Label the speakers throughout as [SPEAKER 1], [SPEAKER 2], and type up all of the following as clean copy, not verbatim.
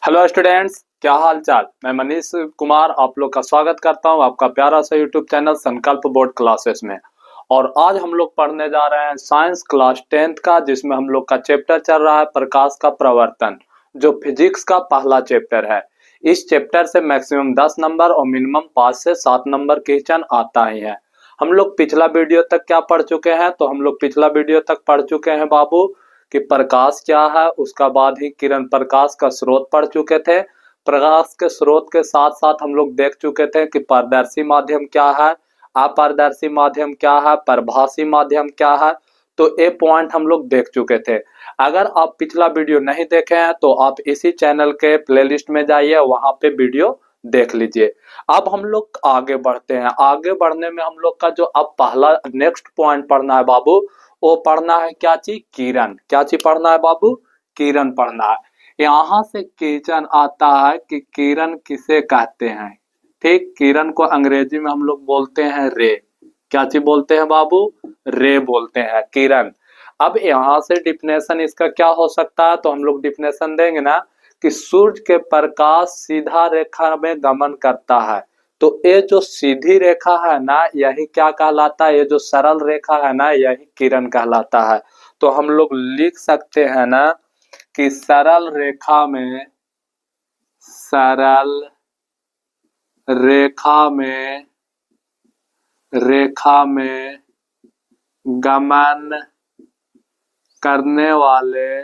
[SPEAKER 1] Hello students, क्या हाल चाल। मैं मनीष कुमार आप लोग का स्वागत करता हूं आपका प्यारा सा यूट्यूब चैनल संकल्प बोर्ड क्लासेस में। और आज हम लोग पढ़ने जा रहे हैं साइंस क्लास 10th का, जिसमें हम लोग का चैप्टर चल रहा है प्रकाश का प्रवर्तन, जो फिजिक्स का पहला चैप्टर है। इस चैप्टर से मैक्सिमम 10 नंबर और मिनिमम 5 से 7 नंबर क्वेश्चन आता ही है। हम लोग पिछला वीडियो तक क्या पढ़ चुके हैं, तो हम लोग पिछला वीडियो तक पढ़ चुके हैं बाबू कि प्रकाश क्या है। उसका बाद ही किरण प्रकाश का स्रोत पढ़ चुके थे। प्रकाश के स्रोत के साथ साथ हम लोग देख चुके थे कि पारदर्शी माध्यम क्या है, अपारदर्शी माध्यम क्या है, प्रभासी माध्यम क्या है। तो ये पॉइंट हम लोग देख चुके थे। अगर आप पिछला वीडियो नहीं देखे हैं तो आप इसी चैनल के प्लेलिस्ट में जाइए, वहां पे वीडियो देख लीजिए। अब हम लोग आगे बढ़ते हैं। आगे बढ़ने में हम लोग का जो अब पहला नेक्स्ट पॉइंट पढ़ना है बाबू, वो पढ़ना है क्या चीज, किरण। क्या चीज पढ़ना है बाबू, किरण पढ़ना है। यहाँ से क्वेश्चन आता है कि किरण किसे कहते हैं। ठीक, किरण को अंग्रेजी में हम लोग बोलते हैं रे। क्या चीज बोलते हैं बाबू, रे बोलते हैं किरण। अब यहाँ से डिफिनेशन इसका क्या हो सकता है, तो हम लोग डिफिनेशन देंगे ना कि सूर्य के प्रकाश सीधा रेखा में गमन करता है। तो ये जो सीधी रेखा है ना, यही क्या कहलाता है, ये जो सरल रेखा है ना, यही किरण कहलाता है। तो हम लोग लिख सकते हैं ना कि सरल रेखा में गमन करने वाले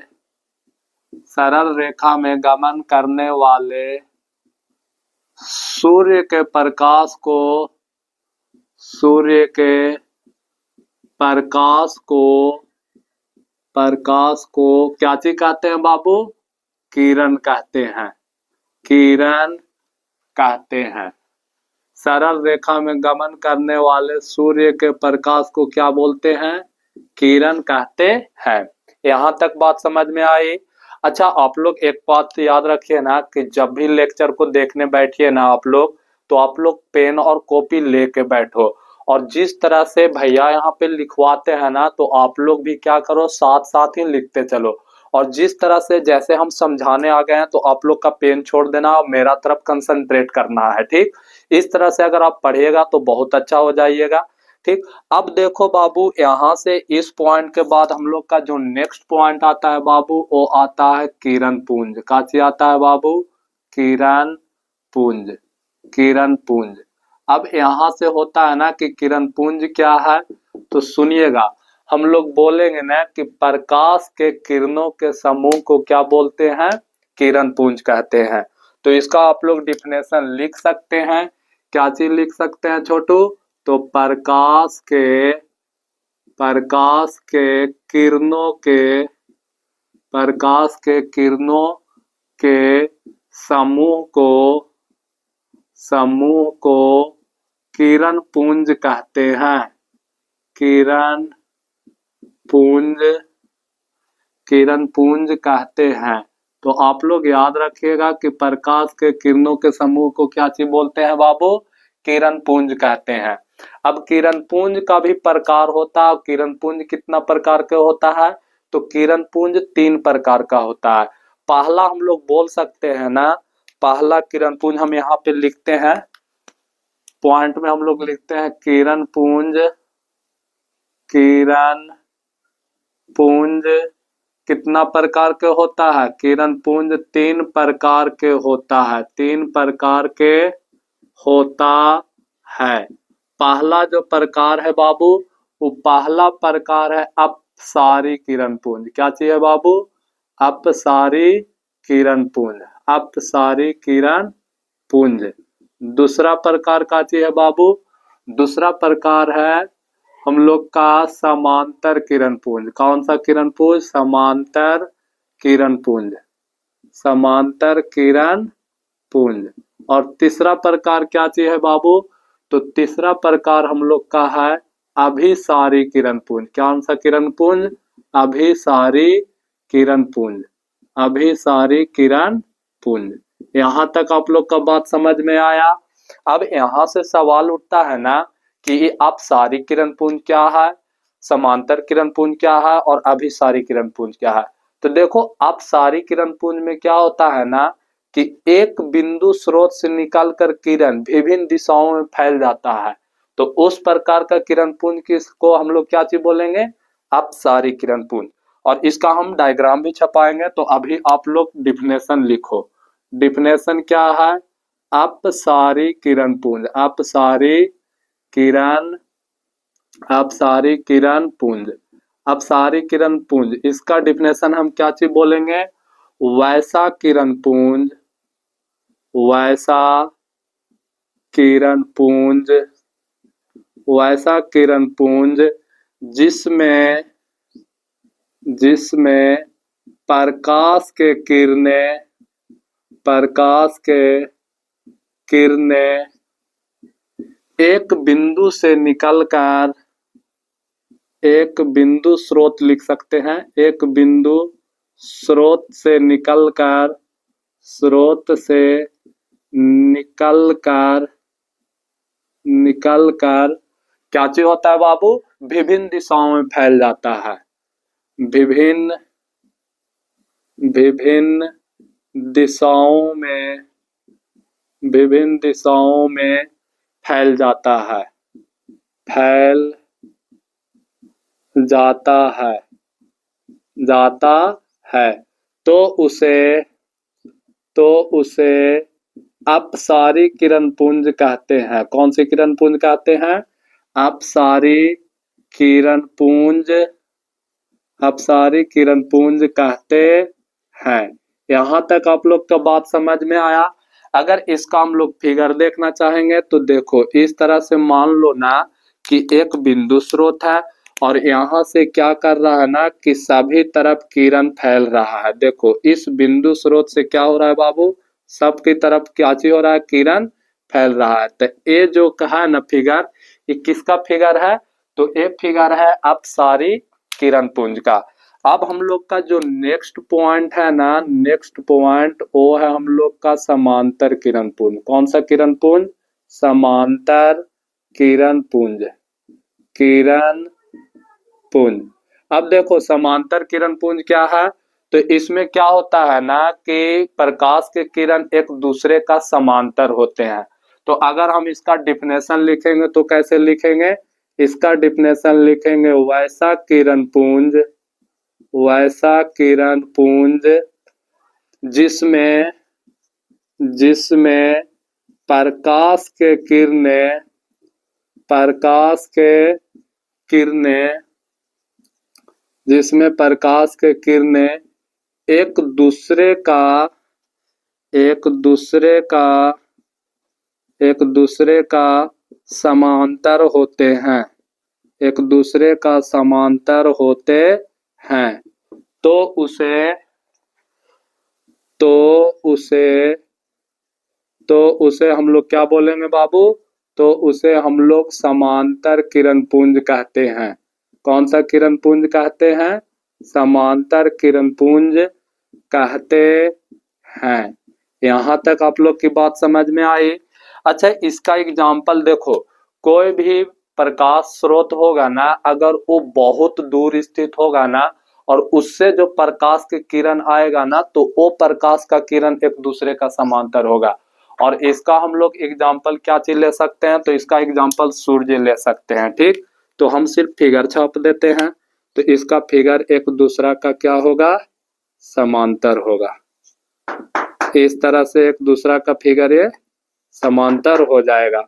[SPEAKER 1] सरल रेखा में गमन करने वाले सूर्य के प्रकाश को क्या चीज कहते हैं बाबू, किरण कहते हैं। किरण कहते हैं। सरल रेखा में गमन करने वाले सूर्य के प्रकाश को क्या बोलते हैं, किरण कहते हैं। यहाँ तक बात समझ में आई। अच्छा, आप लोग एक बात याद रखिए ना कि जब भी लेक्चर को देखने बैठिए ना आप लोग, तो आप लोग पेन और कॉपी लेके बैठो। और जिस तरह से भैया यहाँ पे लिखवाते हैं ना, तो आप लोग भी क्या करो, साथ साथ ही लिखते चलो। और जिस तरह से जैसे हम समझाने आ गए हैं, तो आप लोग का पेन छोड़ देना और मेरा तरफ कंसंट्रेट करना है। ठीक, इस तरह से अगर आप पढ़िएगा तो बहुत अच्छा हो जाइएगा। ठीक, अब देखो बाबू, यहाँ से इस पॉइंट के बाद हम लोग का जो नेक्स्ट पॉइंट आता है बाबू, वो आता है किरण पुंज। का चीज आता है बाबू, किरण पुंज। किरण पुंज। अब यहाँ से होता है ना कि किरण पुंज क्या है, तो सुनिएगा। हम लोग बोलेंगे ना कि प्रकाश के किरणों के समूह को क्या बोलते हैं, किरण पुंज कहते हैं। तो इसका आप लोग डिफिनेशन लिख सकते हैं। क्या चीज लिख सकते हैं छोटू, तो प्रकाश के किरणों के समूह को किरण पुंज कहते हैं। किरण पुंज कहते हैं। तो आप लोग याद रखिएगा कि प्रकाश के किरणों के समूह को क्या चीज बोलते हैं बाबू, किरण पुंज कहते हैं। अब किरण पुंज का भी प्रकार होता है। किरण पुंज कितना प्रकार के होता है, तो किरण पुंज 3 प्रकार का होता है। पहला हम लोग बोल सकते हैं ना, पहला किरण पुंज हम यहाँ पे लिखते हैं, पॉइंट में हम लोग लिखते हैं किरण पुंज कितना प्रकार के होता है, किरण पुंज 3 प्रकार के होता है। 3 प्रकार के होता है। पहला जो प्रकार है बाबू, वो पहला प्रकार है अपसारी किरण पुंज। क्या चाहिए बाबू, अपसारी किरण पुंज। अपसारी किरण पुंज। दूसरा प्रकार का चीज है बाबू, दूसरा प्रकार है हम लोग का समांतर किरण पुंज। कौन सा किरण पुंज, समांतर किरण पुंज। समांतर किरण पुंज। और तीसरा प्रकार क्या चीज है बाबू, तो तीसरा प्रकार हम लोग का है अभिसारी किरण पुंज। कौन सा किरण पुंज, अभिसारी किरण पुंज। अभिसारी किरण पुंज। यहाँ तक आप लोग का बात समझ में आया। अब यहाँ से सवाल उठता है ना कि अपसारी किरण पुंज क्या है, समांतर किरण पुंज क्या है और अभिसारी किरण पुंज क्या है। तो देखो, अपसारी किरण पुंज में क्या होता है ना कि एक बिंदु स्रोत से निकलकर किरण विभिन्न दिशाओं में फैल जाता है, तो उस प्रकार का किरण पुंज किसको हम लोग क्या चीज बोलेंगे? अपसारी किरण पुंज। और इसका हम डायग्राम भी छपाएंगे। तो अभी आप लोग डिफिनेशन लिखो। डिफिनेशन क्या है? अपसारी किरण पुंज, अपसारी किरण, अपसारी किरण पुंज, अपसारी किरण पुंज, इसका डिफिनेशन हम क्या चीज बोलेंगे? वैसा किरण पुंज, वैसा किरण पुंज, वैसा किरण पुंज जिसमें जिसमें प्रकाश के किरणें, प्रकाश के किरणें एक बिंदु से निकलकर, एक बिंदु स्रोत लिख सकते हैं, एक बिंदु स्रोत से निकलकर, स्रोत से निकलकर, निकलकर क्या चीज होता है बाबू? विभिन्न दिशाओं में फैल जाता है, विभिन्न विभिन्न दिशाओं में, विभिन्न दिशाओं में फैल जाता है, फैल जाता है, जाता है, तो उसे अपसारी किरण पुंज कहते हैं। कौन सी किरण पुंज कहते हैं? अपसारी किरण पुंज, अपसारी किरण पुंज कहते हैं। यहाँ तक आप लोग का बात समझ में आया? अगर इसका हम लोग फिगर देखना चाहेंगे तो देखो, इस तरह से मान लो ना कि एक बिंदु स्रोत है और यहाँ से क्या कर रहा है ना कि सभी तरफ किरण फैल रहा है। देखो इस बिंदु स्रोत से क्या हो रहा है बाबू? सबकी तरफ क्या चीज हो रहा है? किरण फैल रहा है। तो ये जो कहा ना फिगर, ये किसका फिगर है? तो ये फिगर है अपसारी किरण पुंज का। अब हम लोग का जो नेक्स्ट पॉइंट है ना, नेक्स्ट पॉइंट वो है हम लोग का समांतर किरण पुंज। कौन सा किरण पुंज? समांतर किरण पुंज, किरण पुंज। अब देखो समांतर किरण पुंज क्या है? तो इसमें क्या होता है ना कि प्रकाश के किरण एक दूसरे का समांतर होते हैं। तो अगर हम इसका डिफिनेशन लिखेंगे तो कैसे लिखेंगे? इसका डिफिनेशन लिखेंगे वैसा किरण पुंज, वैसा किरण पुंज जिसमें जिसमें प्रकाश के किरणें, प्रकाश के किरणें, जिसमें प्रकाश के किरणें एक दूसरे का, एक दूसरे का, एक दूसरे का समांतर होते हैं, एक दूसरे का समांतर होते हैं, तो उसे तो उसे तो उसे हम लोग क्या बोलेंगे बाबू? तो उसे हम लोग समांतर किरण पुंज कहते हैं। कौन सा किरण पुंज कहते हैं? समांतर किरण पुंज कहते हैं। यहाँ तक आप लोग की बात समझ में आई? अच्छा इसका एग्जाम्पल देखो, कोई भी प्रकाश स्रोत होगा ना, अगर वो बहुत दूर स्थित होगा ना और उससे जो प्रकाश की किरण आएगा ना, तो वो प्रकाश का किरण एक दूसरे का समांतर होगा। और इसका हम लोग एग्जाम्पल क्या चीज ले सकते हैं? तो इसका एग्जाम्पल सूर्य ले सकते हैं। ठीक, तो हम सिर्फ फिगर छाप देते हैं। तो इसका फिगर एक दूसरा का क्या होगा? समांतर होगा। इस तरह से एक दूसरा का फिगर ये समांतर हो जाएगा।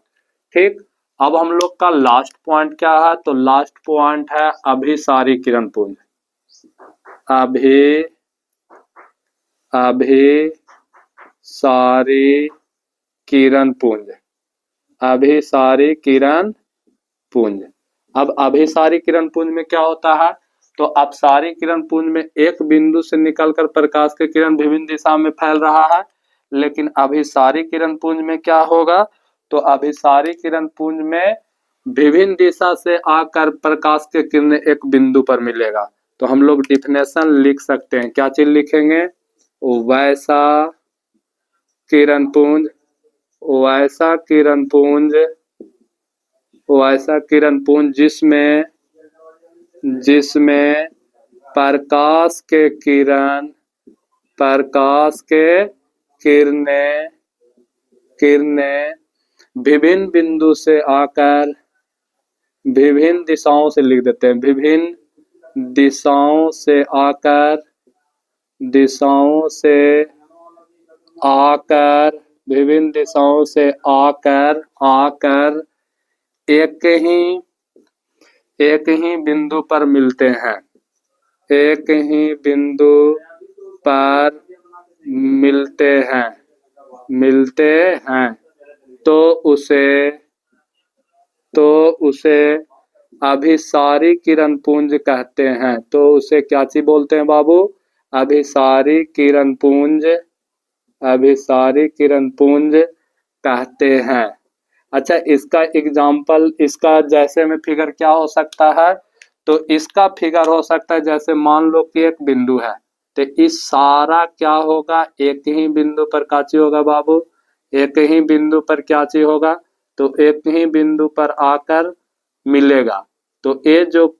[SPEAKER 1] ठीक, अब हम लोग का लास्ट पॉइंट क्या है? तो लास्ट पॉइंट है अभिसारी किरण पुंज। अभिसारी किरण पुंज, अभिसारी किरण पुंज। अब अभिसारी किरण पुंज में क्या होता है? तो अपसारी किरण पुंज में एक बिंदु से निकलकर प्रकाश के किरण विभिन्न दिशा में फैल रहा है, लेकिन अभिसारी किरण पुंज में क्या होगा? तो अभिसारी किरण पुंज में विभिन्न दिशा से आकर प्रकाश के किरण एक बिंदु पर मिलेगा। तो हम लोग डिफिनेशन लिख सकते हैं। क्या चीज लिखेंगे? वैसा किरण पुंज, वैसा किरण पुंज, वैसा किरण पुंज जिसमें जिसमें प्रकाश के किरण, प्रकाश के किरणें किरणें विभिन्न बिंदु से आकर विभिन्न दिशाओं से लिख देते हैं, विभिन्न दिशाओं से आकर विभिन्न दिशाओं से आकर एक ही बिंदु पर मिलते हैं, एक ही बिंदु पर मिलते हैं तो उसे अभिसारी किरण पुंज कहते हैं। तो उसे क्या चीज बोलते हैं बाबू? अभिसारी किरण पुंज कहते हैं। अच्छा, इसका एग्जाम्पल, इसका जैसे में फिगर क्या हो सकता है? तो इसका फिगर हो सकता है जैसे मान लो कि एक बिंदु है, तो इस सारा क्या होगा? एक ही बिंदु पर क्या चीज होगा बाबू? एक ही बिंदु पर क्या चीज होगा? तो एक ही बिंदु पर आकर मिलेगा। तो ये जो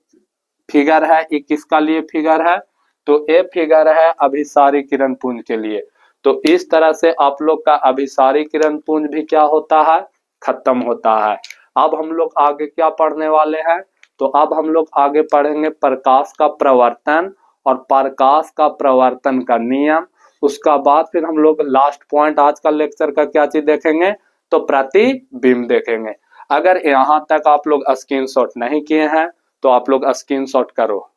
[SPEAKER 1] फिगर है ये किसका लिए फिगर है? तो ये फिगर है अभिसारी किरण पुंज के लिए। तो इस तरह से आप लोग का अभिसारी किरण पुंज भी क्या होता है? खत्म होता है। अब हम लोग आगे क्या पढ़ने वाले हैं? तो अब हम लोग आगे पढ़ेंगे प्रकाश का प्रवर्तन और प्रकाश का प्रवर्तन का नियम। उसका बाद फिर हम लोग लास्ट पॉइंट आज का लेक्चर का क्या चीज देखेंगे? तो प्रतिबिंब देखेंगे। अगर यहां तक आप लोग स्क्रीनशॉट नहीं किए हैं तो आप लोग स्क्रीनशॉट करो।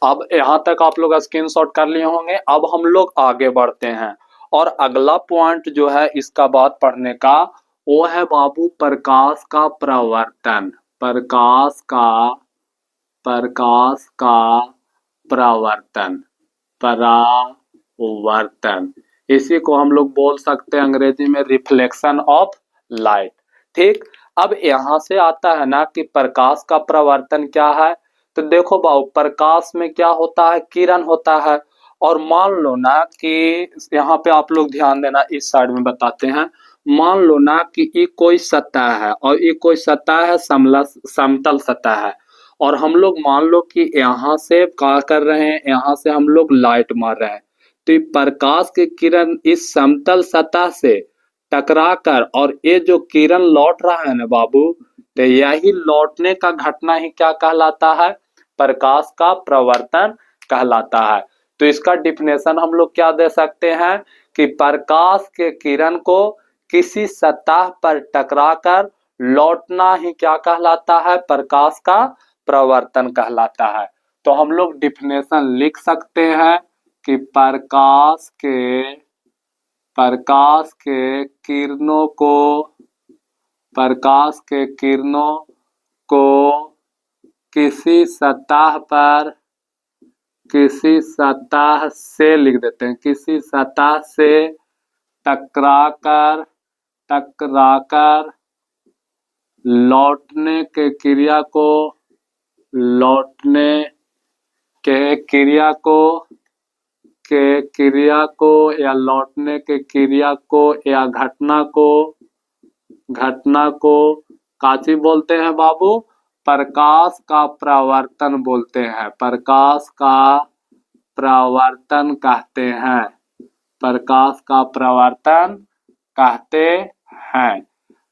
[SPEAKER 1] अब यहां तक आप लोग स्क्रीनशॉट कर लिए होंगे। अब हम लोग आगे बढ़ते हैं और अगला पॉइंट जो है इसका बात पढ़ने का वो है बाबू प्रकाश का प्रवर्तन। प्रकाश का प्रवर्तन इसी को हम लोग बोल सकते हैं अंग्रेजी में रिफ्लेक्शन ऑफ लाइट। ठीक, अब यहां से आता है ना कि प्रकाश का प्रवर्तन क्या है? तो देखो बाबू, प्रकाश में क्या होता है? किरण होता है। और मान लो ना कि यहाँ पे आप लोग ध्यान देना, इस साइड में बताते हैं। मान लो ना कि ये कोई सतह है और ये कोई सतह है, समतल सतह है। और हम लोग मान लो कि यहाँ से क्या कर रहे हैं? यहाँ से हम लोग लाइट मार रहे हैं। तो ये प्रकाश की किरण इस समतल सतह से टकराकर और ये जो किरण लौट रहा है ना बाबू, तो यही लौटने का घटना ही क्या कहलाता है? प्रकाश का प्रवर्तन कहलाता है। तो इसका डिफिनेशन हम लोग क्या दे सकते हैं कि प्रकाश के किरण को किसी सतह पर टकराकर लौटना ही क्या कहलाता है? प्रकाश का प्रवर्तन कहलाता है। तो हम लोग डिफिनेशन लिख सकते हैं कि प्रकाश के किरणों को किसी सतह से लिख देते हैं, किसी सतह से टकराकर लौटने के क्रिया या लौटने के क्रिया को या घटना को काची बोलते हैं बाबू? प्रकाश का प्रवर्तन बोलते हैं। प्रकाश का प्रवर्तन कहते हैं। प्रकाश का प्रवर्तन कहते हैं।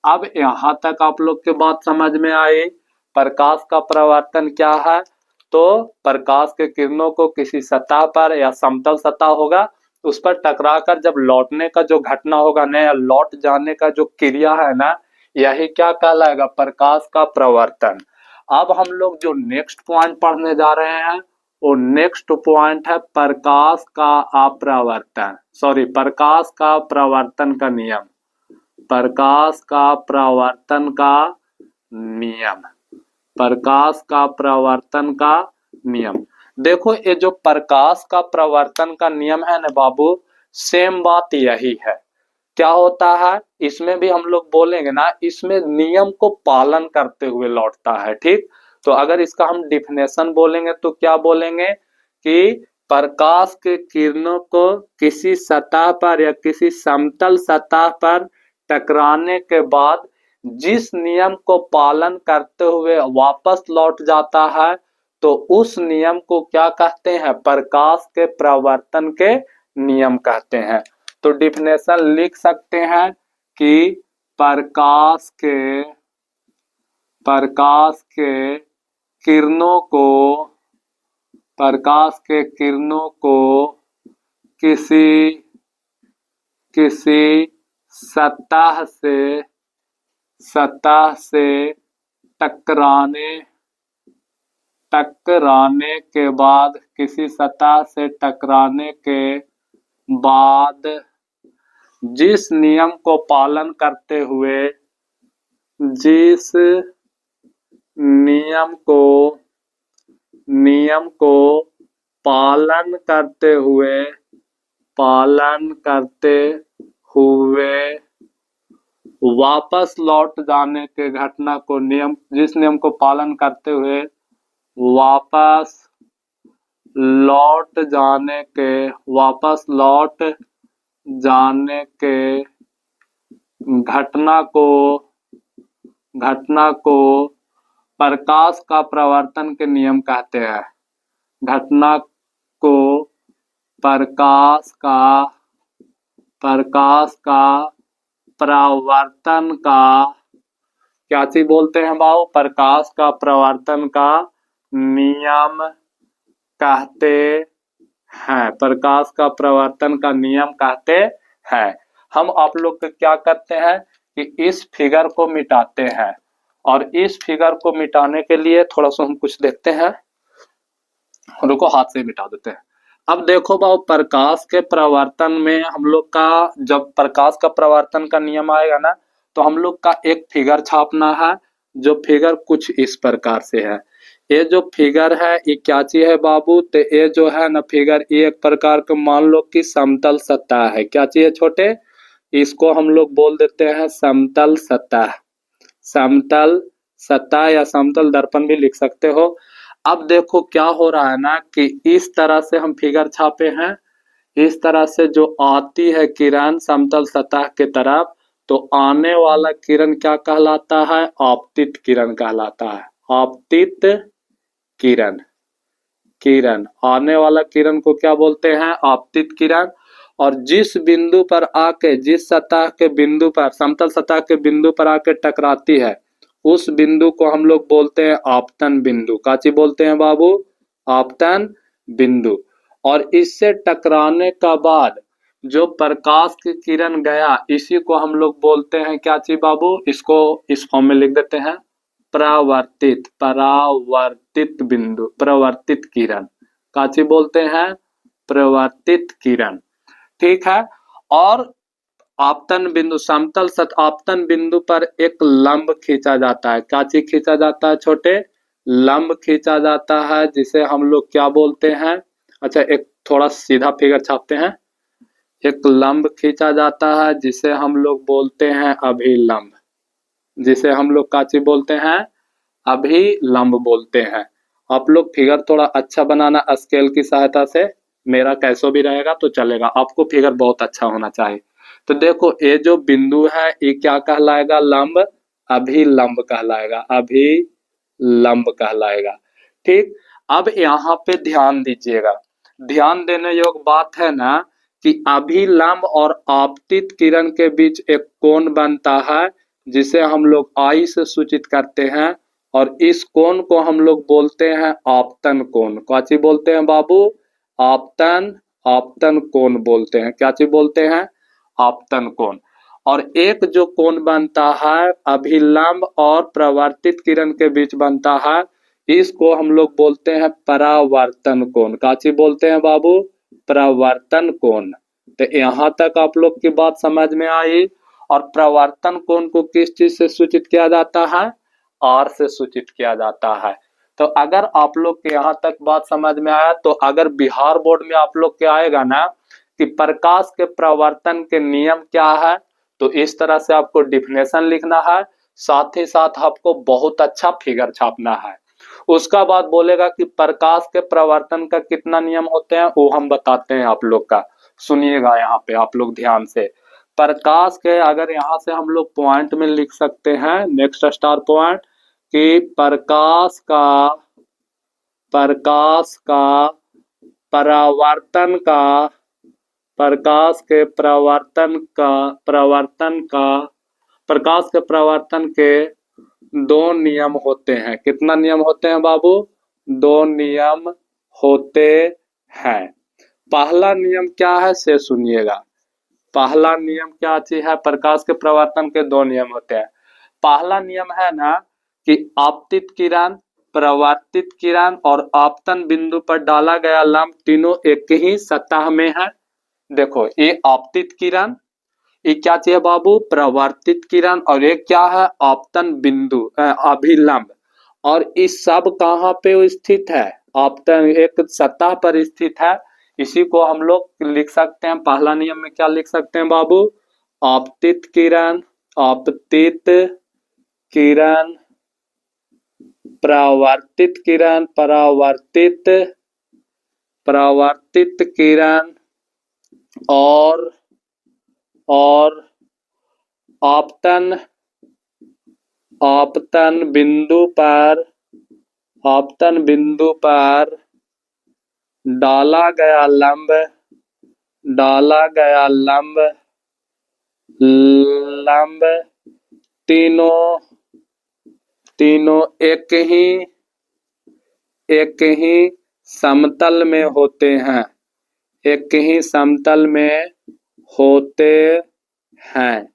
[SPEAKER 1] अब यहाँ तक आप लोग के बात समझ में आई। प्रकाश का प्रवर्तन क्या है? तो प्रकाश के किरणों को किसी सतह पर या समतल सतह होगा उस पर टकराकर जब लौटने का जो घटना होगा ना, या लौट जाने का जो क्रिया है ना, यही क्या कहलाएगा? प्रकाश का प्रवर्तन। अब हम लोग जो नेक्स्ट पॉइंट पढ़ने जा रहे हैं वो नेक्स्ट पॉइंट है प्रकाश का अपरावर्तन, प्रकाश का प्रवर्तन का नियम। प्रकाश का प्रवर्तन का नियम, प्रकाश का प्रवर्तन का नियम। देखो ये जो प्रकाश का प्रवर्तन का नियम है ना बाबू, सेम बात यही है। क्या होता है इसमें भी हम लोग बोलेंगे ना, इसमें नियम को पालन करते हुए लौटता है। ठीक, तो अगर इसका हम डिफिनेशन बोलेंगे तो क्या बोलेंगे कि प्रकाश के किरणों को किसी सतह पर या किसी समतल सतह पर टकराने के बाद जिस नियम को पालन करते हुए वापस लौट जाता है तो उस नियम को क्या कहते हैं? प्रकाश के प्रवर्तन के नियम कहते हैं। तो डिफिनेशन लिख सकते हैं कि प्रकाश के किरणों को किसी सतह से टकराने के बाद जिस नियम को पालन करते हुए वापस लौट जाने के घटना को जिस नियम को पालन करते हुए वापस लौट जाने के घटना को प्रकाश का प्रवर्तन के नियम कहते हैं। घटना को प्रकाश का प्रवर्तन का क्या चीज बोलते हैं बाबू? प्रकाश का प्रवर्तन का नियम कहते हैं। प्रकाश का प्रवर्तन का नियम कहते हैं। हम आप लोग क्या करते हैं कि इस फिगर को मिटाते हैं, और इस फिगर को मिटाने के लिए थोड़ा सा हम कुछ देखते हैं। रुको, हाथ से मिटा देते हैं। अब देखो बाबू, प्रकाश के प्रवर्तन में हम लोग का जब प्रकाश का प्रवर्तन का नियम आएगा ना, तो हम लोग का एक फिगर छापना है, जो फिगर कुछ इस प्रकार से है। ये जो फिगर है ये क्या चीज है बाबू? तो ये जो है ना फिगर, ये एक प्रकार का मान लो कि समतल सतह है। क्या चीज है छोटे? इसको हम लोग बोल देते हैं समतल सतह। समतल सतह या समतल दर्पण भी लिख सकते हो। अब देखो क्या हो रहा है ना कि इस तरह से हम फिगर छापे हैं। इस तरह से जो आती है किरण समतल सतह के तरफ, तो आने वाला किरण क्या कहलाता है? आपतित किरण कहलाता है। आपतित किरण आने वाला किरण को क्या बोलते हैं? आपतित किरण। और जिस बिंदु पर आके, जिस सतह के बिंदु पर, समतल सतह के बिंदु पर आके टकराती है, उस बिंदु को हम लोग बोलते हैं आपतन बिंदु। काची बोलते हैं बाबू? आपतन बिंदु। और इससे टकराने का बाद जो प्रकाश की किरण गया, इसी को हम लोग बोलते हैं क्या चीज बाबू? इसको इस फॉर्म में लिख देते हैं परावर्तित बिंदु, प्रवर्तित किरण। काची बोलते हैं? प्रवर्तित किरण। ठीक है। और आपतन बिंदु, समतल आपतन बिंदु पर एक लंब खींचा जाता है। क्या चीज खींचा जाता है छोटे? लंब खींचा जाता है, जिसे हम लोग क्या बोलते हैं? अच्छा, एक थोड़ा सीधा फिगर छापते हैं। एक लंब खींचा जाता है जिसे हम लोग बोलते हैं अभिलंब। जिसे हम लोग क्या चीज बोलते हैं? अभिलंब बोलते हैं। आप लोग फिगर थोड़ा अच्छा बनाना स्केल की सहायता से। मेरा कैसो भी रहेगा तो चलेगा, आपको फिगर बहुत अच्छा होना चाहिए। तो देखो, ये जो बिंदु है ये क्या कहलाएगा? लंब। अभिलंब कहलाएगा। अभिलंब कहलाएगा। ठीक। अब यहाँ पे ध्यान दीजिएगा। ध्यान देने योग्य बात है ना कि अभिलंब और आपतित किरण के बीच एक कोण बनता है, जिसे हम लोग आई से सूचित करते हैं, और इस कोण को हम लोग बोलते हैं आपतन कोण। क्या चीज बोलते हैं बाबू? आपतन कोण बोलते हैं। क्या चीज बोलते हैं? आपतन कोण। और एक जो कोण बनता है अभिलंब और प्रवर्तित किरण के बीच बनता है, इसको हम लोग बोलते हैं परावर्तन कोण। क्या चीज बोलते हैं बाबू? प्रवर्तन कोण। तो यहाँ तक आप लोग की बात समझ में आई। और प्रवर्तन कोण को किस चीज से सूचित किया जाता है? आर से सूचित किया जाता है। तो अगर आप लोग के यहाँ तक बात समझ में आया, तो अगर बिहार बोर्ड में आप लोग के आएगा ना कि प्रकाश के प्रवर्तन के नियम क्या है, तो इस तरह से आपको डिफिनेशन लिखना है, साथ ही साथ आपको बहुत अच्छा फिगर छापना है। उसका बाद बोलेगा कि प्रकाश के प्रवर्तन का कितना नियम होते हैं, वो हम बताते हैं आप लोग का। सुनिएगा यहाँ पे आप लोग ध्यान से। प्रकाश के अगर यहाँ से हम लोग पॉइंट में लिख सकते हैं, नेक्स्ट स्टार पॉइंट, कि प्रकाश का प्रकाश का परावर्तन का प्रकाश के प्रवर्तन के दो नियम होते हैं। कितना नियम होते हैं बाबू? दो नियम होते हैं। पहला नियम क्या है से सुनिएगा। पहला नियम क्या चीज है? प्रकाश के प्रवर्तन के दो नियम होते हैं। पहला नियम है ना कि आपतित किरण, परावर्तित किरण और आपतन बिंदु पर डाला गया लंब तीनों एक ही सतह में है। देखो ये आपतित किरण, ये क्या चाहिए बाबू? परावर्तित किरण, और ये क्या है? आपतन बिंदु अभिलंब। और इस सब कहाँ पे स्थित है? आपतन एक सतह पर स्थित है। इसी को हम लोग लिख सकते हैं, पहला नियम में क्या लिख सकते हैं बाबू? आपतित किरण, आपतित किरण, परावर्तित किरण, परावर्तित किरण और आपतन बिंदु पर डाला गया लंब तीनों एक ही समतल में होते हैं। एक ही समतल में होते हैं।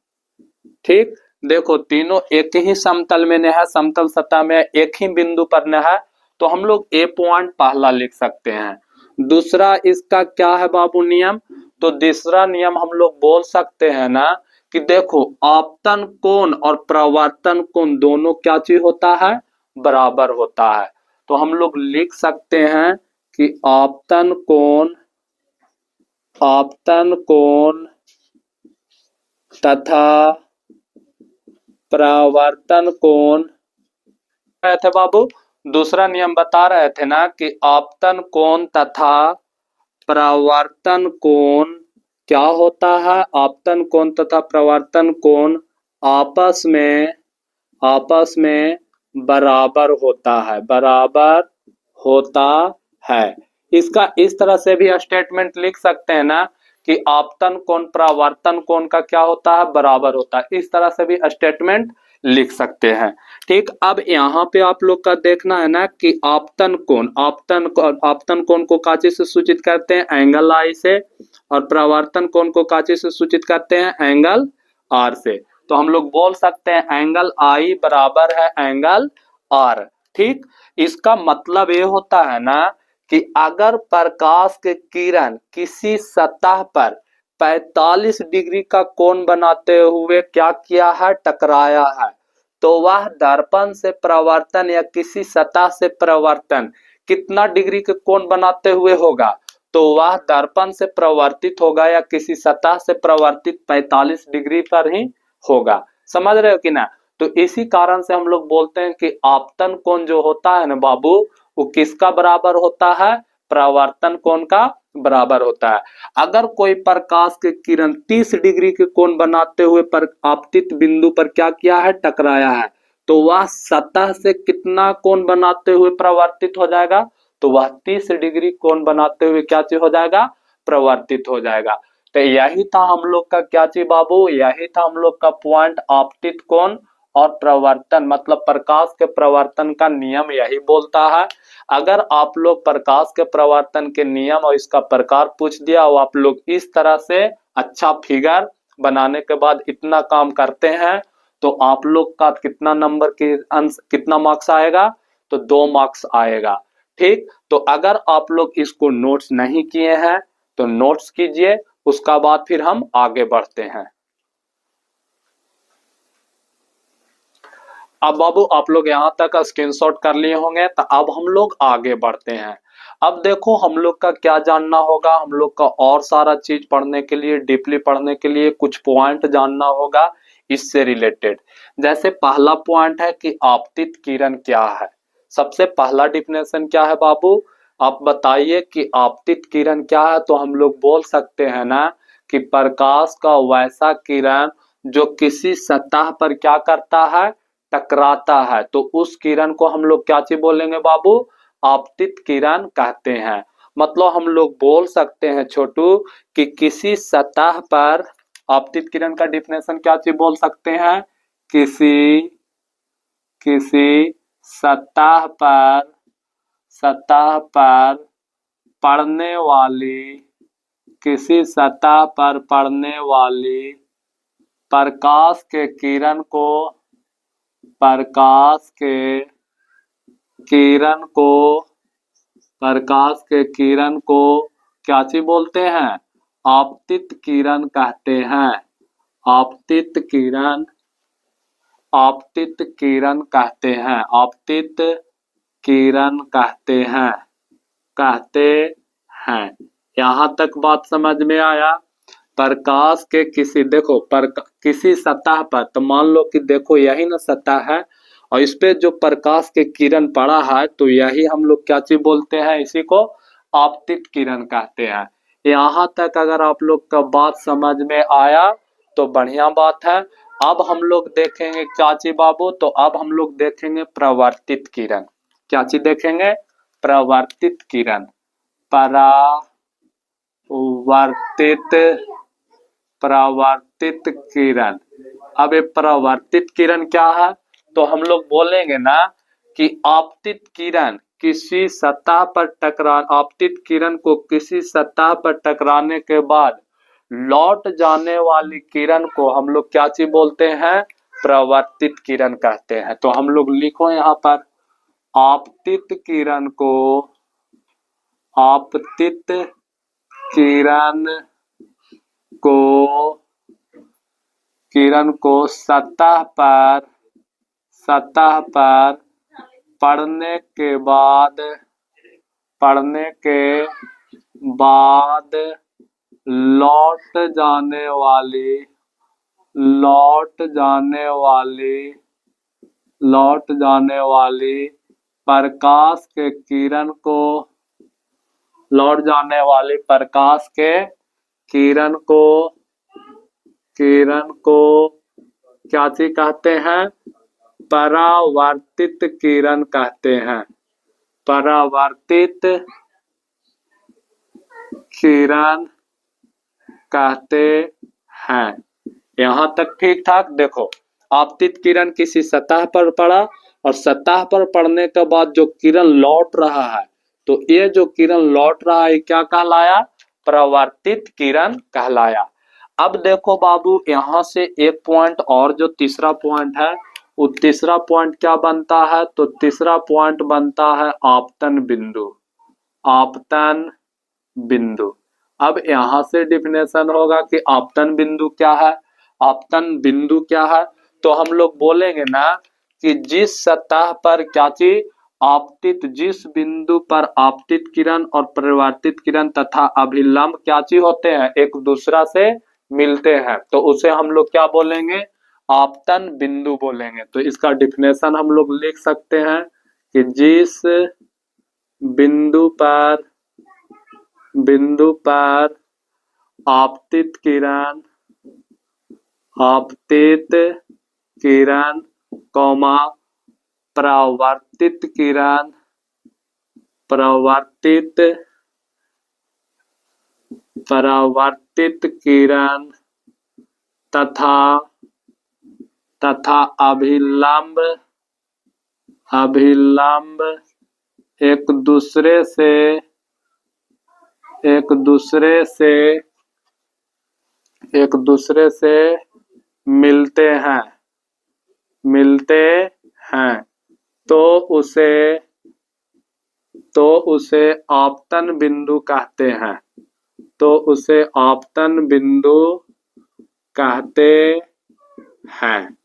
[SPEAKER 1] ठीक, देखो तीनों एक ही समतल में है, समतल सतह में एक ही बिंदु पर न है, तो हम लोग ए पॉइंट पहला लिख सकते हैं। दूसरा इसका क्या है बाबू नियम? तो दूसरा नियम हम लोग बोल सकते हैं ना कि देखो आपतन कोण और प्रवर्तन कोण दोनों क्या चीज होता है? बराबर होता है। तो हम लोग लिख सकते हैं कि आपतन कोण तथा परावर्तन कोण रहे थे बाबू। दूसरा नियम बता रहे थे ना कि आपतन कोण तथा परावर्तन कोण क्या होता है? आपतन कोण तथा परावर्तन कोण आपस में बराबर होता है। इसका इस तरह से भी स्टेटमेंट लिख सकते हैं ना कि आपतन कोण परावर्तन कोण का क्या होता है? बराबर होता है। इस तरह से भी स्टेटमेंट लिख सकते हैं। ठीक, अब यहाँ पे आप लोग का देखना है ना कि आपतन कोण को का चीज से सूचित करते हैं? एंगल आई से। और परावर्तन कोण को का चीज से सूचित करते हैं? एंगल आर से। तो हम लोग बोल सकते हैं एंगल आई बराबर है एंगल आर। ठीक, इसका मतलब ये होता है ना कि अगर प्रकाश के किरण किसी सतह पर 45 डिग्री का कोण बनाते हुए क्या किया है? टकराया है, तो वह दर्पण से प्रवर्तन या किसी सतह से प्रवर्तन कितना डिग्री के कोण बनाते हुए होगा? तो वह दर्पण से प्रवर्तित होगा या किसी सतह से प्रवर्तित 45 डिग्री पर ही होगा। समझ रहे हो कि ना? तो इसी कारण से हम लोग बोलते हैं कि आपतन कोण जो होता है ना बाबू, वो किसका बराबर होता है? परावर्तन कोण का बराबर होता है। अगर कोई प्रकाश के किरण 30 डिग्री के कोण बनाते हुए पर आपतित बिंदु पर क्या किया है? टकराया है, तो वह सतह से कितना कोण बनाते हुए प्रवर्तित हो जाएगा? तो वह 30 डिग्री कोण बनाते हुए क्या चीज हो जाएगा? प्रवर्तित हो जाएगा। तो यही था हम लोग का क्या चीज बाबू? यही था हम लोग का पॉइंट, आपतित कोण और प्रवर्तन, मतलब प्रकाश के प्रवर्तन का नियम यही बोलता है। अगर आप लोग प्रकाश के प्रवर्तन के नियम और इसका प्रकार पूछ दिया और आप लोग इस तरह से अच्छा फिगर बनाने के बाद इतना काम करते हैं, तो आप लोग का कितना नंबर के कितना मार्क्स आएगा? तो 2 मार्क्स आएगा। ठीक, तो अगर आप लोग इसको नोट्स नहीं किए हैं तो नोट्स कीजिए, उसका बाद फिर हम आगे बढ़ते हैं। अब बाबू आप लोग यहाँ तक स्क्रीनशॉट कर लिए होंगे, तो अब हम लोग आगे बढ़ते हैं। अब देखो हम लोग का क्या जानना होगा, हम लोग का और सारा चीज पढ़ने के लिए, डीपली पढ़ने के लिए कुछ पॉइंट जानना होगा इससे रिलेटेड। जैसे पहला पॉइंट है कि आपतित किरण क्या है। सबसे पहला डिफिनेशन क्या है बाबू? आप बताइए कि आपतित किरण क्या है। तो हम लोग बोल सकते हैं ना कि प्रकाश का वैसा किरण जो किसी सतह पर क्या करता है? टकराता है, तो उस किरण को हम लोग क्या चीज बोलेंगे बाबू? आपतित किरण कहते हैं। मतलब हम लोग बोल सकते हैं छोटू कि किसी सतह पर आपतित किरण का डिफिनेशन क्या चीज बोल सकते हैं? किसी सतह पर पड़ने वाली किसी सतह पर पड़ने वाली प्रकाश के किरण को प्रकाश के किरण को क्या चीज बोलते हैं? आपतित किरण कहते हैं। आपतित किरण कहते हैं। आपतित किरण कहते हैं। यहाँ तक बात समझ में आया? प्रकाश के किसी सतह पर, तो मान लो कि देखो यही ना सतह है और इस पे जो प्रकाश के किरण पड़ा है तो यही हम लोग क्या चीज बोलते हैं? इसी को आपतित किरण कहते हैं। यहाँ तक अगर आप लोग का बात समझ में आया तो बढ़िया बात है। अब हम लोग देखेंगे क्या चीज बाबू? तो अब हम लोग देखेंगे प्रवर्तित किरण। क्या चीज देखेंगे? प्रवर्तित किरण। परावर्तित किरण। अब ये परावर्तित किरण क्या है? तो हम लोग बोलेंगे ना कि आपतित किरण आपतित किरण को किसी सतह पर टकराने के बाद लौट जाने वाली किरण को हम लोग क्या चीज बोलते हैं? प्रवर्तित किरण कहते हैं। तो हम लोग लिखो यहाँ पर आपतित किरण को सतह पर पड़ने के बाद लौट जाने वाली प्रकाश के किरण को क्या चीज कहते हैं? परावर्तित किरण कहते हैं। परावर्तित किरण कहते हैं। यहाँ तक ठीक ठाक? देखो, आपतित किरण किसी सतह पर पड़ा और सतह पर पड़ने के बाद जो किरण लौट रहा है, तो ये जो किरण लौट रहा है क्या कहलाया? परावर्तित किरण कहलाया। अब देखो बाबू, यहाँ से एक पॉइंट और, जो तीसरा पॉइंट है वो तीसरा पॉइंट क्या बनता है? तो तीसरा पॉइंट बनता है आपतन बिंदु। आपतन बिंदु। अब यहाँ से डिफिनेशन होगा कि आपतन बिंदु क्या है? आपतन बिंदु क्या है? तो हम लोग बोलेंगे ना कि जिस सतह पर क्या चीज जिस बिंदु पर आपतित किरण और परावर्तित किरण तथा अभिलंब क्या चीज होते हैं? एक दूसरा से मिलते हैं, तो उसे हम लोग क्या बोलेंगे? आपतन बिंदु बोलेंगे। तो इसका डिफिनेशन हम लोग लिख सकते हैं कि जिस बिंदु पर आपतित किरण कौमा परावर्तित किरण तथा अभिलंब एक दूसरे से मिलते हैं तो उसे आपतन बिंदु कहते हैं। तो उसे आपतन बिंदु कहते हैं।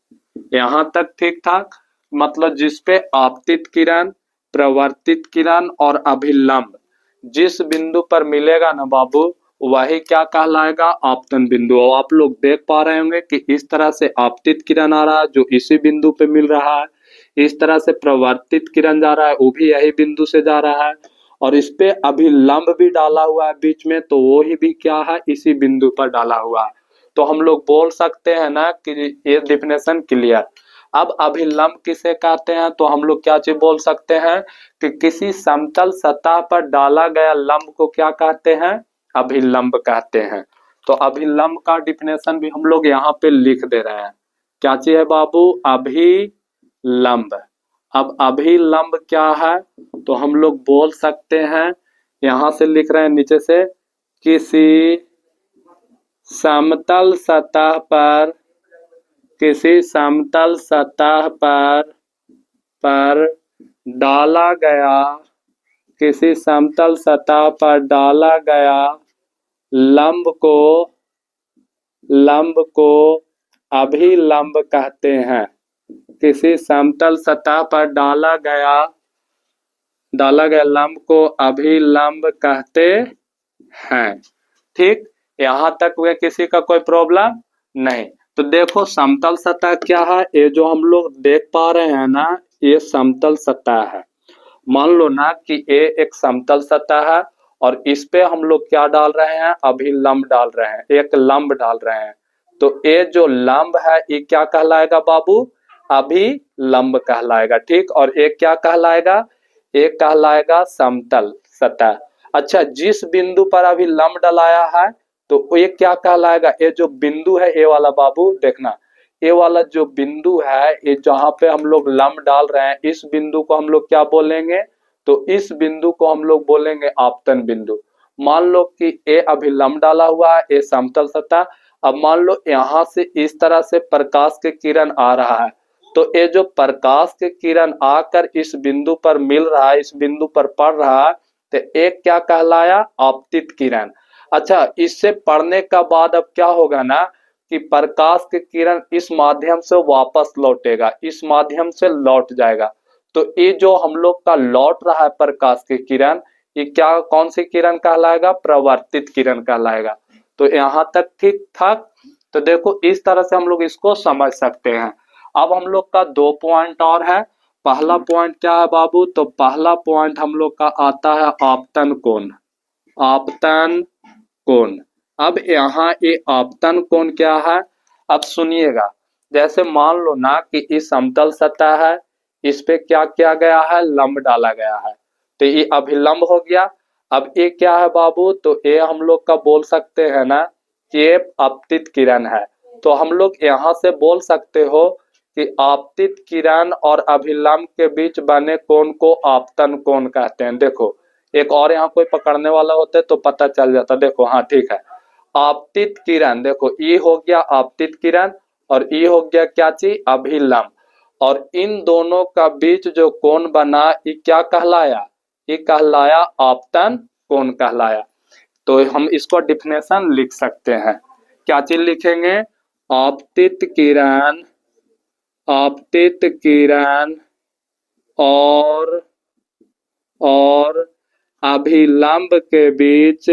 [SPEAKER 1] यहाँ तक ठीक ठाक? मतलब जिसपे आपतित किरण, प्रवर्तित किरण और अभिलंब जिस बिंदु पर मिलेगा ना बाबू, वही क्या कहलाएगा? आपतन बिंदु। और आप लोग देख पा रहे होंगे कि इस तरह से आपतित किरण आ रहा है जो इसी बिंदु पे मिल रहा है, इस तरह से प्रवर्तित किरण जा रहा है वो भी यही बिंदु से जा रहा है, और इस पे अभिलंब भी डाला हुआ है बीच में, तो वो ही भी क्या है? इसी बिंदु पर डाला हुआ है। तो हम लोग बोल सकते हैं ना कि ये डिफिनेशन क्लियर। अब अभिलंब किसे कहते हैं, तो हम लोग क्या चीज बोल सकते हैं कि किसी समतल सतह पर डाला गया लंब को क्या कहते हैं, अभिलंब कहते हैं। तो अभिलंब का डिफिनेशन भी हम लोग यहाँ पे लिख दे रहे हैं। क्या चीज है बाबू, अभिलंब। अब अभिलंब क्या है, तो हम लोग बोल सकते हैं, यहां से लिख रहे हैं नीचे से, किसी समतल सतह पर, किसी समतल सतह पर डाला गया, किसी समतल सतह पर डाला गया लंब को अभिलंब कहते हैं। किसी समतल सतह पर डाला गया लंब को अभिलंब कहते हैं। ठीक, यहाँ तक वे किसी का कोई प्रॉब्लम नहीं। तो देखो समतल सतह क्या है, ये जो हम लोग देख पा रहे हैं ना, ये समतल सतह है। मान लो ना कि ये एक समतल सतह है और इस पे हम लोग क्या डाल रहे हैं, अभिलंब डाल रहे हैं, एक लंब डाल रहे हैं। तो ये जो लंब है ये क्या कहलाएगा बाबू, अभिलंब कहलाएगा। ठीक, और एक क्या कहलाएगा, एक कहलाएगा समतल सतह। अच्छा, जिस बिंदु पर अभी लंब डलाया है तो ये क्या कहलाएगा, ये जो बिंदु है ये वाला बाबू देखना, ये वाला जो बिंदु है, ये जहां पे हम लोग लंब डाल रहे हैं, इस बिंदु को हम लोग क्या बोलेंगे, तो इस बिंदु को हम लोग बोलेंगे आपतन बिंदु। मान लो कि ये अभी लंब डाला हुआ है, ये समतल सतह। अब मान लो यहाँ से इस तरह से प्रकाश के किरण आ रहा है, तो ये जो प्रकाश के किरण आकर इस बिंदु पर मिल रहा है, इस बिंदु पर पड़ रहा है, तो एक क्या कहलाया, आपतित किरण। अच्छा, इससे पढ़ने का बाद अब क्या होगा ना कि प्रकाश के किरण इस माध्यम से वापस लौटेगा, इस माध्यम से लौट जाएगा। तो ये जो हम लोग का लौट रहा है प्रकाश के किरण, ये क्या, कौन सी किरण कहलाएगा, प्रवर्तित किरण कहलाएगा। तो यहाँ तक ठीक ठाक। तो देखो इस तरह से हम लोग इसको समझ सकते हैं। अब हम लोग का 2 पॉइंट और है। पहला पॉइंट क्या है बाबू, तो पहला पॉइंट हम लोग का आता है आपतन कोण। आपतन कोण। अब यहाँ ये आपतन कोण क्या है, अब सुनिएगा। जैसे मान लो ना कि इस समतल सतह है, इस पे क्या किया गया है, लंब डाला गया है, तो ये अभिलंब हो गया। अब ये क्या है बाबू, तो ये हम लोग का बोल सकते हैं ना कि ये आपतित किरण है। तो हम लोग यहाँ से बोल सकते हो कि आपतित किरण और अभिलंब के बीच बने कोण को आपतन कोण कहते हैं। देखो एक और यहाँ कोई पकड़ने वाला होते तो पता चल जाता। देखो हाँ ठीक है, आपतित किरण, देखो ये हो गया आपतित किरण और ये हो गया क्या चीज, अभिलंब। और इन दोनों का बीच जो कोण बना ये क्या कहलाया, ये कहलाया आपतन कोण कहलाया। तो हम इसको डिफिनेशन लिख सकते हैं। क्या चीज लिखेंगे, आपतित किरण, आपतित किरण और अभिलंब के बीच,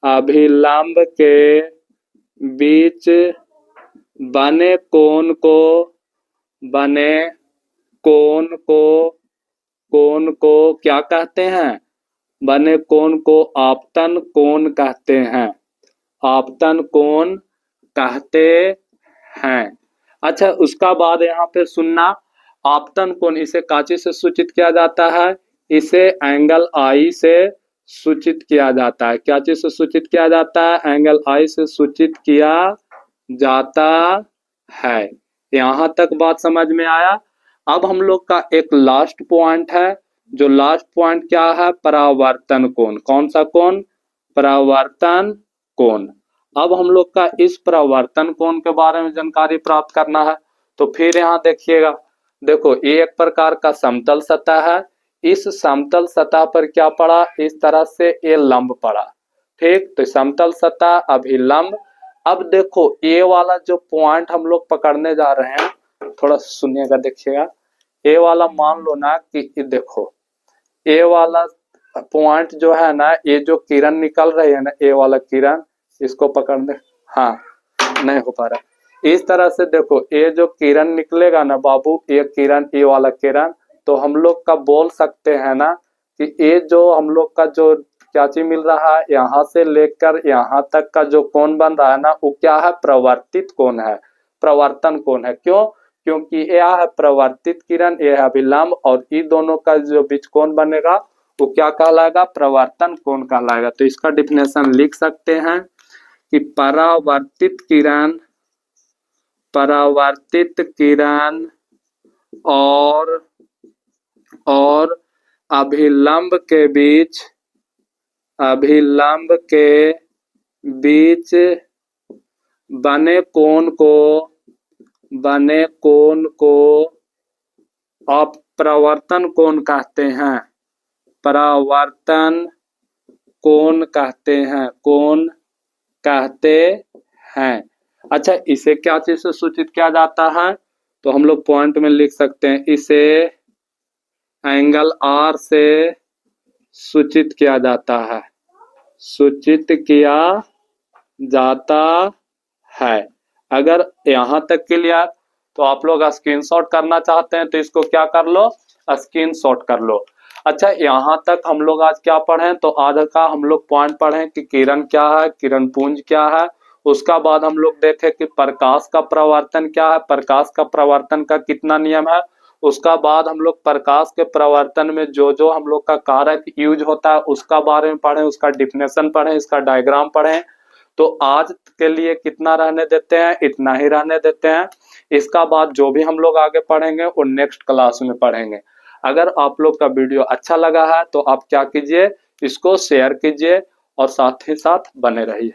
[SPEAKER 1] अभिलंब के बीच बने कोण को, बने कोण को क्या कहते हैं, बने कोण को आपतन कोण कहते हैं। आपतन कोण कहते हैं। अच्छा, उसका बाद यहाँ पे सुनना, आपतन कोण इसे काची से सूचित किया जाता है, इसे एंगल आई से सूचित किया जाता है। क्या चीज से सूचित किया जाता है, एंगल आई से सूचित किया जाता है। यहाँ तक बात समझ में आया। अब हम लोग का एक लास्ट पॉइंट है, जो लास्ट पॉइंट क्या है, परावर्तन कोण। कौन सा कोण, परावर्तन कोण। अब हम लोग का इस परावर्तन कोण के बारे में जानकारी प्राप्त करना है। तो फिर यहाँ देखिएगा, देखो ये एक प्रकार का समतल सतह है, इस समतल सतह पर क्या पड़ा, इस तरह से ये लंब पड़ा। ठीक, तो समतल सतह अभिलंब। अब देखो ये वाला जो पॉइंट हम लोग पकड़ने जा रहे हैं, थोड़ा सुनिएगा, देखिएगा। ये वाला मान लो ना कि देखो ये वाला पॉइंट जो है ना, ये जो किरण निकल रही है ना, ये वाला किरण, इसको पकड़ने, हाँ नहीं हो पा रहा। इस तरह से देखो ये जो किरण निकलेगा ना बाबू, ये किरण, ये वाला किरण, तो हम लोग का बोल सकते हैं ना कि ये जो हम लोग का जो क्या चीज मिल रहा है, यहाँ से लेकर यहाँ तक का जो कोण बन रहा है ना, वो क्या है, प्रवर्तित कोण है, प्रवर्तन कोण है। क्यों, क्योंकि यह है प्रवर्तित किरण, यह है अभिलंब, और इन दोनों का जो बीच कोण बनेगा वो क्या कहलाएगा? प्रवर्तन कोण कहलाएगा। तो इसका डिफिनेशन लिख सकते हैं कि परावर्तित किरण और अभिलंब के बीच बने कोण को अपवर्तन कोण कहते हैं। परावर्तन कोण कहते हैं। अच्छा, इसे क्या चीज से सूचित किया जाता है? तो हम लोग पॉइंट में लिख सकते हैं, इसे एंगल R से सूचित किया जाता है। अगर यहाँ तक क्लियर, तो आप लोग स्क्रीनशॉट करना चाहते हैं तो इसको क्या कर लो? स्क्रीनशॉट कर लो। अच्छा, यहाँ तक हम लोग आज क्या पढ़े? तो आज का हम लोग पॉइंट पढ़े कि किरण क्या है, किरण पुंज क्या है। उसका बाद हम लोग देखे कि प्रकाश का प्रवर्तन क्या है, प्रकाश का प्रवर्तन का कितना नियम है। उसका बाद हम लोग प्रकाश के प्रवर्तन में जो हम लोग का कारक यूज होता है उसका बारे में पढ़े, उसका डिफिनेशन पढ़े, इसका डायग्राम पढ़े। तो आज के लिए कितना रहने देते हैं? इतना ही रहने देते हैं। इसका बाद जो भी हम लोग आगे पढ़ेंगे वो नेक्स्ट क्लास में पढ़ेंगे। अगर आप लोग का वीडियो अच्छा लगा है तो आप क्या कीजिए, इसको शेयर कीजिए और साथ ही साथ बने रहिए।